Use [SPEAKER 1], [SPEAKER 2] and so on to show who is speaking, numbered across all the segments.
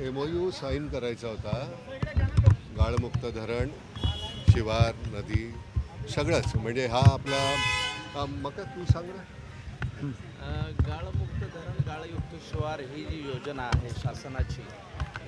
[SPEAKER 1] MOU sine करायचा होता. गाळमुक्त धरण, शिवार, नदी सगळंच म्हणजे हा आपला मग तू सांग ना.
[SPEAKER 2] गाळमुक्त धरण, गाळयुक्त शिवार ही जी योजना आहे शासनाची,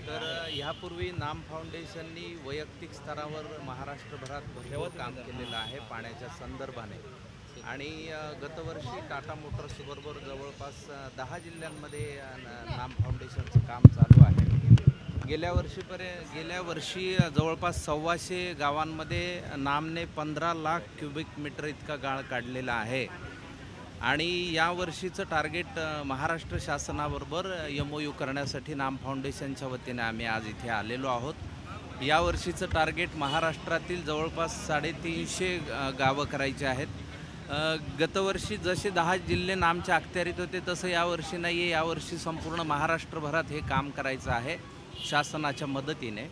[SPEAKER 2] तर ह्यापूर्वी नाम फाउंडेशननी वैयक्तिक स्तरावर महाराष्ट्रभरात भरपूर काम केलेलं आहे पाण्याच्या संदर्भाने. आणि गतवर्षी टाटा मोटर्सबरोबर जवळपास 10 जिल्ह्यांमध्ये नाम फाउंडेशनचं काम चालू आहे. गेल्या वर्षी जवळपास 125 गावांमध्ये नामने 15 लाख क्युबिक मीटर इतका गाळ काढलेला आहे. आणि यावर्षीचं टार्गेट महाराष्ट्र शासनाबरोबर MOU करण्यासाठी नाम फाउंडेशनच्या वतीने आम्ही आज इथे आलेलो आहोत. यावर्षीचं टार्गेट महाराष्ट्रातील जवळपास 350 गावं करायची आहेत. गतवर्षी जसे 10 जिल्हे नामच्या अखत्यारीत होते तसं यावर्षी नाही आहे. यावर्षी संपूर्ण महाराष्ट्रभरात हे काम करायचं आहे शासनाच्या मदतीने.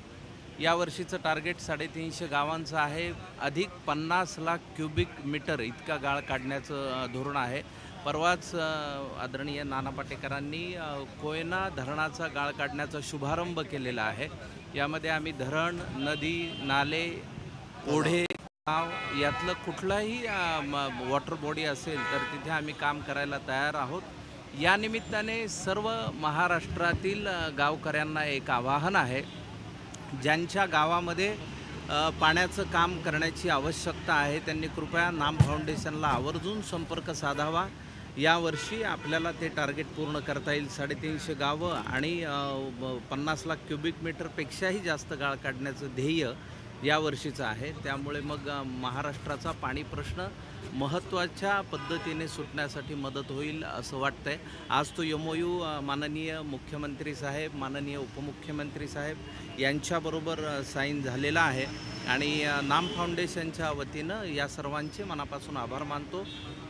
[SPEAKER 2] यावर्षीचं टार्गेट 350 गावांचं आहे. अधिक 50 लाख क्युबिक मीटर इतका गाळ काढण्याचं धोरण आहे. परवाच आदरणीय नाना पाटेकरांनी कोयना धरणाचा गाळ काढण्याचा शुभारंभ केलेला आहे. यामध्ये आम्ही धरण, नदी, नाले, ओढे, गाव यातलं कुठलाही वॉटर बॉडी असेल तर तिथे आम्ही काम करायला तयार आहोत. या निमित्ताने सर्व महाराष्ट्रातील गावकऱ्यांना एक आवाहन आहे. ज्यांच्या गावामध्ये पाण्याचं काम करण्याची आवश्यकता आहे त्यांनी कृपया नाम फाउंडेशनला आवर्जून संपर्क साधावा. यावर्षी आपल्याला ते टार्गेट पूर्ण करता येईल. 350 गावं आणि 50 लाख क्युबिक मीटरपेक्षाही जास्त गाळ काढण्याचं ध्येय यावर्षीचं आहे. त्यामुळे मग महाराष्ट्राचा पाणी प्रश्न महत्त्वाच्या पद्धतीने सुटण्यासाठी मदत होईल असं वाटतंय. आज तो MOU माननीय मुख्यमंत्री साहेब, माननीय उपमुख्यमंत्री साहेब यांच्याबरोबर साईन झालेला आहे. आणि नाम फाउंडेशनच्या वतीनं या सर्वांचे मनापासून आभार मानतो.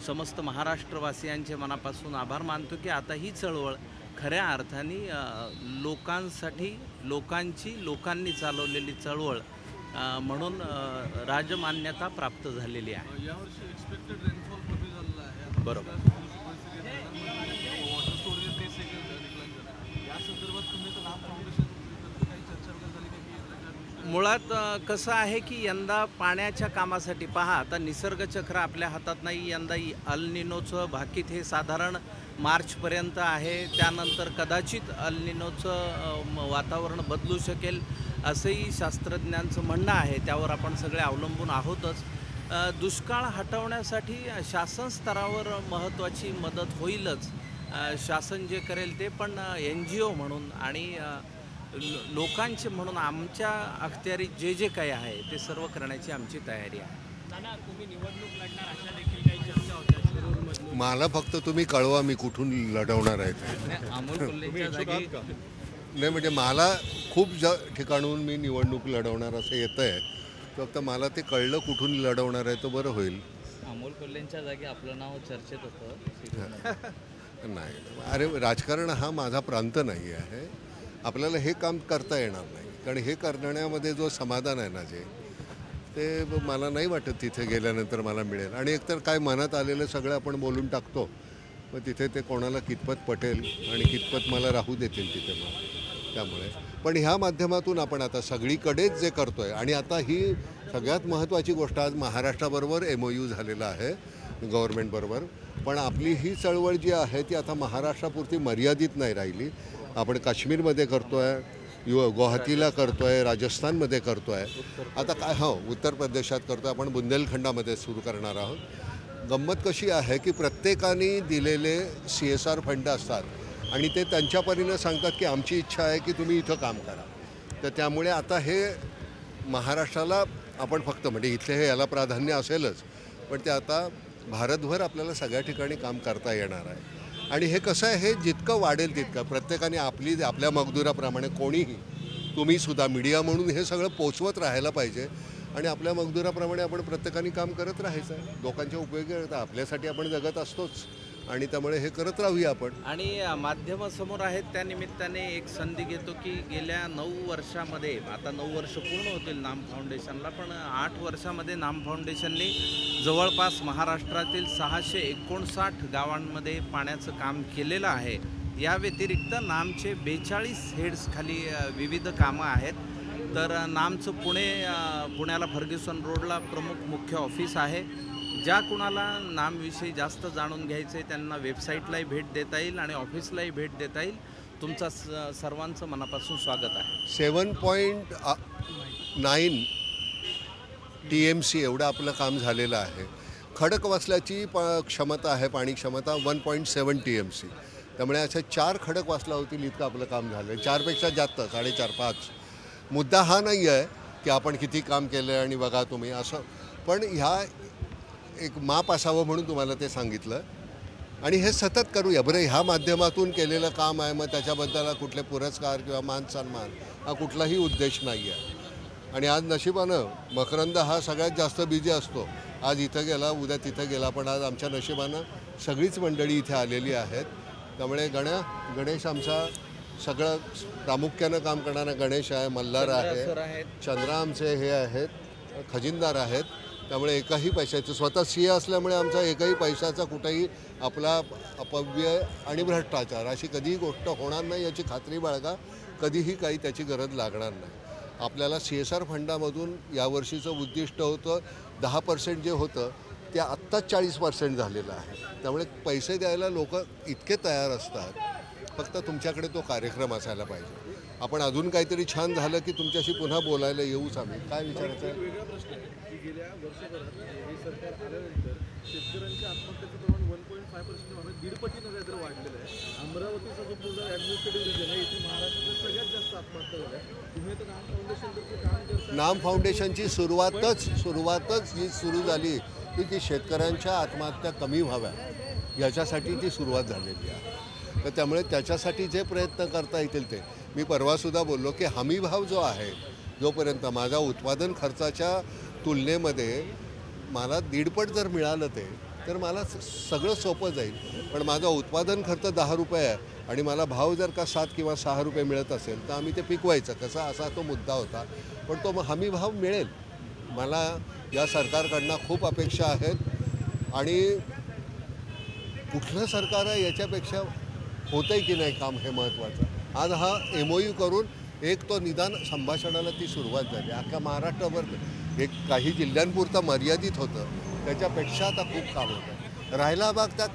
[SPEAKER 2] समस्त महाराष्ट्रवासियांचे मनापासून आभार मानतो की आता ही चळवळ खऱ्या अर्थाने लोकांनी चालवलेली चळवळ म्हणून राजमान्यता प्राप्त झालेली आहे.
[SPEAKER 3] यावर्षी एक्सपेक्टेड रेनफॉल कमी झालेला आहे.
[SPEAKER 2] बरोबर.
[SPEAKER 3] वॉटर स्टोरेज ते या संदर्भात तुम्ही तर नाम फाउंडेशन काही चर्चा झाली की
[SPEAKER 2] मुळात कसं आहे की यंदा पाण्याच्या कामासाठी पहा, आता निसर्गचक्र आपल्या हातात नाही. यंदा अल निनोचं भाकीत हे साधारण मार्चपर्यंत आहे. त्यानंतर कदाचित अल निनोचं वातावरण बदलू शकेल असंही शास्त्रज्ञांचं म्हणणं आहे. त्यावर आपण सगळे अवलंबून आहोतच. दुष्काळ हटवण्यासाठी शासन स्तरावर महत्त्वाची मदत होईलच. शासन जे करेल ते पण NGO म्हणून आणि लोकांचे म्हणून आमच्या अखत्यारीत जे काही आहे ते सर्व करण्याची आमची तयारी आहे.
[SPEAKER 4] नाना, तुम्ही निवडणूक लढणार अशा देखील काही चर्चा होत्या शिरूरमधून.
[SPEAKER 1] मला फक्त तुम्ही कळवा मी कुठून लढवणार आहे ते.
[SPEAKER 2] अमोल कोल्हेंच्या जागी
[SPEAKER 1] नाही म्हणजे मला खूप ठिकाणून मी निवडणूक लढवणार असं येतं आहे. फक्त मला ते कळलं कुठून लढवणार आहे तर बरं होईल.
[SPEAKER 2] अमोल कोल्हेंच्या जागी आपलं नाव चर्चेत होतं.
[SPEAKER 1] नाही, अरे राजकारण हा माझा प्रांत नाही आहे. आपल्याला हे काम करता येणार नाही. कारण हे करण्यामध्ये जो समाधान आहे ना ते मला नाही वाटत तिथे गेल्यानंतर मला मिळेल. आणि एकतर काय मनात आलेलं सगळं आपण बोलून टाकतो. मग तिथे ते कोणाला कितपत पटेल आणि कितपत मला राहू देतील तिथे मग. त्यामुळे पण ह्या माध्यमातून आपण आता सगळीकडेच जे करतो आहे आणि आता ही सगळ्यात महत्त्वाची गोष्ट आज महाराष्ट्राबरोबर MOU झालेला आहे गव्हर्नमेंटबरोबर. पण आपली ही चळवळ जी आहे ती आता महाराष्ट्रापुरती मर्यादित नाही राहिली. आपण काश्मीरमध्ये करतो आहे, गुवाहाटीला करतो आहे, राजस्थानमध्ये करतो आहे, आता काय उत्तर प्रदेशात करतो आहे, आपण बुंदेलखंडामध्ये सुरू करणार आहोत. गंमत कशी आहे की प्रत्येकाने दिलेले CSR फंड असतात आणि ते त्यांच्या परीनं सांगतात की आमची इच्छा आहे की तुम्ही इथं काम करा. तर त्यामुळे आता हे महाराष्ट्राला आपण फक्त म्हणजे इथले हे याला प्राधान्य असेलच पण ते आता भारतभर आपल्याला सगळ्या ठिकाणी काम करता येणार आहे. आणि हे कसं आहे, हे जितकं वाढेल तितकं प्रत्येकाने आपल्या मजदुराप्रमाणे कोणीही तुम्हीसुद्धा मीडिया म्हणून हे सगळं पोचवत राहायला पाहिजे. आणि आपल्या मजदुराप्रमाणे आपण प्रत्येकाने काम करत राहायचं आहे. लोकांच्या उपयोगी आपल्यासाठी आपण जगत असतोच आणि त्यामुळे हे करत राहूया आपण.
[SPEAKER 2] आणि माध्यमासमोर आहेत त्या निमित्ताने एक संधी घेतो की गेल्या 9 वर्षामध्ये, आता 9 वर्ष पूर्ण होतील नाम फाउंडेशनला, पण 8 वर्षामध्ये नाम फाउंडेशनने जवळपास महाराष्ट्रातील 659 गावांमध्ये पाण्याचं काम केलेलं आहे. या व्यतिरिक्त नामचे 42 हेड्स खाली विविध कामं आहेत. तर नामचं पुण्याला फर्ग्युसन रोडला प्रमुख मुख्य ऑफिस आहे. ज्या कुणाला नामविषयी जास्त जाणून घ्यायचं आहे त्यांना वेबसाईटलाही भेट देता येईल आणि ऑफिसलाही भेट देता येईल. तुमचा सर्वांचं मनापासून स्वागत आहे.
[SPEAKER 1] 7.9 TMC एवढं आपलं काम झालेलं आहे. खडकवासल्याची क्षमता आहे, पाणी क्षमता 1.7 TMC. त्यामुळे अशा 4 खडकवासला होतील इतकं आपलं काम झालं आहे. 4पेक्षा जास्त, 4.5-5. मुद्दा हा नाही आहे की आपण किती काम केलं आहे आणि बघा तुम्ही असं, पण ह्या एक माप असावं म्हणून तुम्हाला ते सांगितलं. आणि हे सतत करूया. बरं, ह्या माध्यमातून केलेलं काम आहे, मग त्याच्याबद्दल कुठले पुरस्कार किंवा मान सन्मान हा कुठलाही उद्देश नाही आहे. आणि आज नशिबानं मकरंद हा सगळ्यात जास्त बिझी असतो. आज इथं गेला, उद्या तिथं गेला, पण आज आमच्या नशिबानं सगळीच मंडळी इथे आलेली आहेत. त्यामुळे गणेश आमचा सगळं प्रामुख्यानं काम करणारा गणेश आहे, मल्हार आहे, चंद्रा आमचे हे आहेत, खजिनदार आहेत. त्यामुळे एकही पैशाचं, स्वतः सीए असल्यामुळे आमचा एकही पैशाचा कुठेही आपला अपव्यय आणि भ्रष्टाचार अशी कधीही गोष्ट होणार नाही याची खात्री बाळगा. कधीही काही त्याची गरज लागणार नाही. आपल्याला CSR फंडामधून यावर्षीचं उद्दिष्ट होतं 10% जे होतं ते आत्ताच 40% झालेलं आहे. त्यामुळे पैसे द्यायला लोक इतके तयार असतात, फक्त तुमच्याकडे तो कार्यक्रम असायला पाहिजे. आपण अजून काहीतरी छान झालं की तुमच्याशी पुन्हा बोलायला येऊच आम्ही. काय विचारायचं आहे?
[SPEAKER 3] वेगळा प्रश्न आहे की गेल्या वर्षभरात हे सरकार आल्यानंतर शेतकऱ्यांच्या आत्महत्येचं प्रमाण 1.5% भागात 1.5 पटीनं काहीतरी वाढलेलं आहे. अमरावतीचा जो पूर्ण ॲडमिनिस्ट्रेटिव्ह रिजन आहे इथे महाराष्ट्रात सगळ्यात जास्त आत्महत्या झाल्या. तुम्ही तर नाम फाउंडेशनचं काम करता.
[SPEAKER 1] नाम फाउंडेशनची सुरुवातच ही सुरू झाली की ती शेतकऱ्यांच्या आत्महत्या कमी व्हाव्या याच्यासाठी ती सुरुवात झालेली आहे. तर त्यामुळे त्याच्यासाठी जे प्रयत्न करता येतील ते. मी परवासुद्धा बोललो की हमीभाव जो आहे, जोपर्यंत माझा उत्पादन खर्चाच्या तुलनेमध्ये मला 1.5 पट जर मिळालं ते, तर मला सगळं सोपं जाईल. पण माझा उत्पादन खर्च 10 रुपये आहे आणि मला भाव जर का 7 किंवा 6 रुपये मिळत असेल तर आम्ही ते पिकवायचं कसं, असा तो मुद्दा होता. पण तो हमी भाव मिळेल. मला या सरकारकडनं खूप अपेक्षा आहेत आणि कुठलं सरकार आहे याच्यापेक्षा होतं आहे की नाही काम हे महत्त्वाचं. आज हा MOU करून एक तो निदान संभाषणाला ती सुरुवात झाली. अख्ख्या महाराष्ट्राभर एक काही जिल्ह्यांपुरतं मर्यादित होतं, त्याच्यापेक्षा आता खूप काम होतं. राहिला भाग त्यात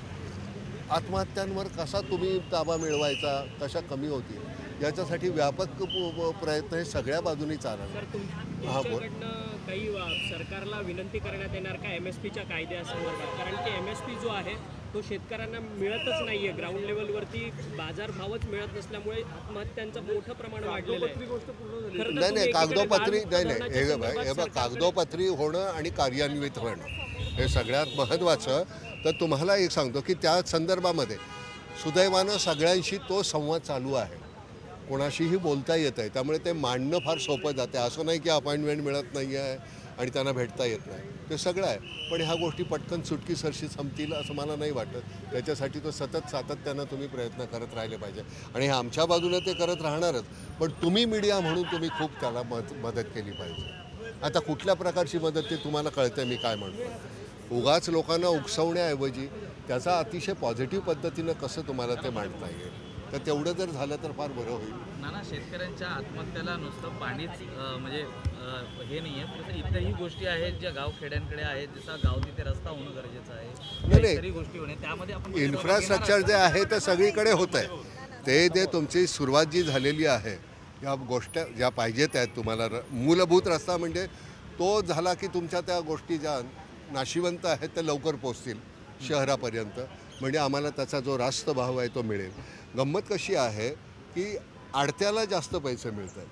[SPEAKER 1] आत्महत्यांवर कसा तुम्ही ताबा मिळवायचा, कशा कमी होतील याच्यासाठी व्यापक प्रयत्न हे सगळ्या बाजूनी चालणार. हां, बोल.
[SPEAKER 4] काही सरकारला विनंती करण्यात येणार का MSPच्या कायद्यासंदर्भात? कारण की MSP जो आहे तो शेतकऱ्यांना मिळतच नाही आहे. ग्राउंड लेवलवरती बाजारभावच मिळत नसल्यामुळे आत्महत्यांचं मोठं प्रमाण वाढलेलं आहे.
[SPEAKER 1] नाही, कागदोपत्री नाही. हे बघ, कागदोपत्री होणं आणि कार्यान्वित होणं हे सगळ्यात महत्त्वाचं. तर तुम्हाला एक सांगतो की त्या संदर्भामध्ये सुदैवानं सगळ्यांशी तो संवाद चालू आहे, कोणाशीही बोलता येत आहे. त्यामुळे ते मांडणं फार सोपं जाते. असं नाही की अपॉइंटमेंट मिळत नाही आहे आणि त्यांना भेटता येत नाही, ते सगळं आहे. पण ह्या गोष्टी पटकन सुटकीसरशी संपतील असं मला नाही वाटत. त्याच्यासाठी तो सातत्यानं तुम्ही प्रयत्न करत राहिले पाहिजे आणि हे आमच्या बाजूने ते करत राहणारच. पण तुम्ही मीडिया म्हणून तुम्ही खूप त्याला मदत केली पाहिजे. आता कुठल्या प्रकारची मदत ते तुम्हाला कळतं मी काय म्हणतो. उगाच लोकांना उकसवण्याऐवजी त्याचा अतिशय पॉझिटिव्ह पद्धतीनं कसं तुम्हाला ते मांडता येईल, तर तेवढं जर झालं तर फार बरं होईल.
[SPEAKER 5] नाना, शेतकऱ्यांच्या आत्महत्याला नुसतं पाणीच म्हणजे हे नाही आहे, तर इतरही गोष्टी आहेत ज्या गावखेड्यांकडे आहेत. जसा गाव तिथे रस्ता होणं गरजेचं आहे, इतरही गोष्टी होणे. त्यामध्ये आपण
[SPEAKER 1] इन्फ्रास्ट्रक्चर जे आहे ते सगळीकडे होतं आहे. ते तुमची सुरुवात जी झालेली आहे, या गोष्टी ज्या पाहिजेत आहेत तुम्हाला, मूलभूत रस्ता म्हणजे तो झाला की तुमच्या त्या गोष्टी ज्या नाशिवंत आहेत त्या लवकर पोचतील शहरापर्यंत. म्हणजे आम्हाला त्याचा जो रास्त भाव आहे तो मिळेल. गंमत कशी आहे की आडत्याला जास्त पैसे मिळतात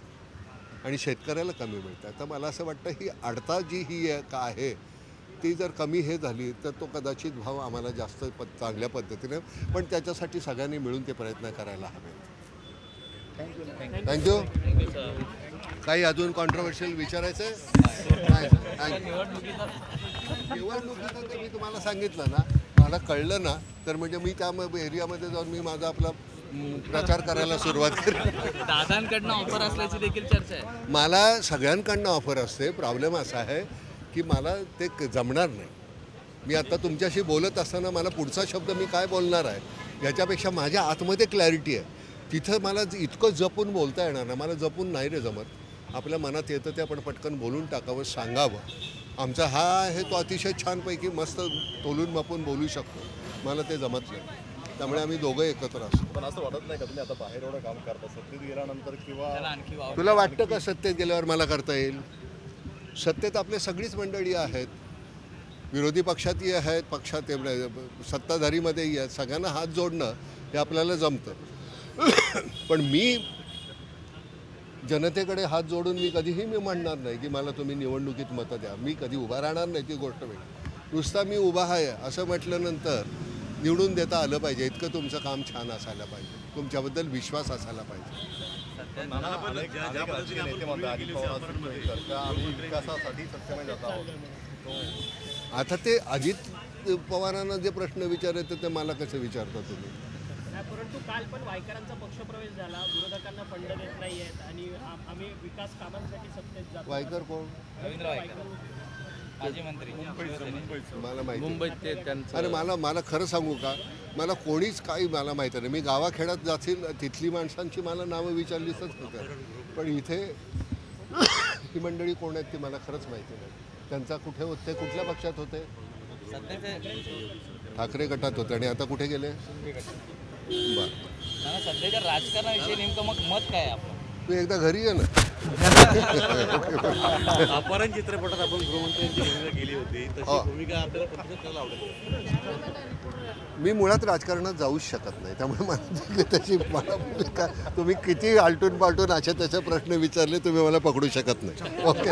[SPEAKER 1] आणि शेतकऱ्याला कमी मिळतात. तर मला असं वाटतं ही आडता जी ही आहे ती जर कमी हे झाली तर तो कदाचित भाव आम्हाला जास्त चांगल्या पद्धतीने, पण त्याच्यासाठी सगळ्यांनी मिळून ते प्रयत्न करायला हवेत. थँक्यू. काही अजून कॉन्ट्रोवर्शियल विचारायचं आहे? निवडणुकीचं ते मी तुम्हाला सांगितलं ना, मला कळलं ना तर म्हणजे मी त्या एरियामध्ये जाऊन मी माझा आपला प्रचार करायला सुरुवात केली.
[SPEAKER 5] दादांकडनं ऑफर असल्याची देखील चर्चा आहे.
[SPEAKER 1] मला सगळ्यांकडनं ऑफर असते. प्रॉब्लेम असा आहे की मला ते जमणार नाही. मी आता तुमच्याशी बोलत असताना मला पुढचा शब्द मी काय बोलणार आहे याच्यापेक्षा माझ्या आतमध्ये क्लॅरिटी आहे. तिथं मला इतकं जपून बोलता येणार नाही. मला जपून नाही रे जमत. आपल्या मनात येतं ते आपण पटकन बोलून टाकावं, सांगावं. आमचा हा आहे तो अतिशय छानपैकी मस्त तोलून मापून बोलू शकतो. मला ते जमत नाही. त्यामुळे आम्ही दोघं एकत्र असतो.
[SPEAKER 3] पण असं वाटत नाही का तुम्ही आता बाहेर एवढं काम करता सत्तेत गेल्यानंतर किंवा
[SPEAKER 5] त्याला आणखी वाव
[SPEAKER 1] तुला वाटतं का सत्तेत गेल्यावर मला करता येईल? सत्तेत आपले सगळीच मंडळी आहेत. विरोधी पक्षातही आहेत, पक्षात सत्ताधारीमध्येही आहेत. सगळ्यांना हात जोडणं हे आपल्याला जमतं. पण मी जनतेकडे हात जोडून मी कधीही म्हणणार नाही की मला तुम्ही निवडणुकीत मतं द्या. मी कधी उभा राहणार नाही, ती गोष्ट वेगळी. नुसता मी उभा आहे असं म्हटल्यानंतर निवडून देता आलं पाहिजे. इतकं तुमचं काम छान असायला पाहिजे, तुमच्याबद्दल विश्वास असायला पाहिजे. आता ते अजित पवारांना जे प्रश्न विचारायचे ते मला कसे विचारता तुम्ही?
[SPEAKER 4] परंतु काल पण वायकरांचा पक्षप्रवेश झाला, विरोधकांना फंड देत नाही आहेत आणि आम्ही विकास कामांसाठी सत्तेत जातो.
[SPEAKER 1] वायकर कोण?
[SPEAKER 5] रवींद्र वायकर माजी मंत्री
[SPEAKER 1] मला माहिती.
[SPEAKER 2] मुंबईत ते त्यांचं
[SPEAKER 1] अरे मला खरं सांगू का, मला कोणीच काही मला माहिती नाही. मी गावाखेड्यात जातील तिथली माणसांची मला नावं विचारलीच होतं. पण इथे ही मंडळी कोण आहेत ती मला खरंच माहिती नाही. त्यांचा कुठे होते, कुठल्या पक्षात होते? ठाकरे गटात होते. आणि आता कुठे गेले? बरं,
[SPEAKER 5] सध्याच्या राजकारणाविषयी नेमकं मग मत काय आहे आपलं?
[SPEAKER 1] तू एकदा घरी ये ना.
[SPEAKER 3] अपहरण चित्रपटात आपण गृहमंत्र्यांची भूमिका केली होती, तशी भूमिका आपल्याला प्रत्यक्षात करायला आवडेल.
[SPEAKER 1] मी मुळात राजकारणात जाऊच शकत नाही. त्यामुळे मला त्याची मला भूमिका तुम्ही किती आलटून पालटून अशा त्याचे प्रश्न विचारले तुम्ही मला पकडू शकत नाही. ओके,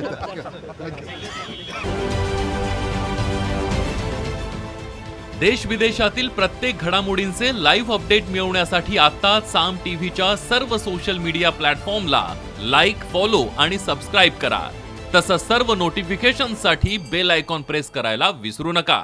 [SPEAKER 6] देश विदेशातील प्रत्येक घडामोडींचे लाईव्ह अपडेट मिळवण्यासाठी आता साम टीव्हीच्या सर्व सोशल मीडिया प्लॅटफॉर्मला लाईक, फॉलो आणि सबस्क्राईब करा. तसंच सर्व नोटिफिकेशनसाठी बेल आयकॉन प्रेस करायला विसरू नका.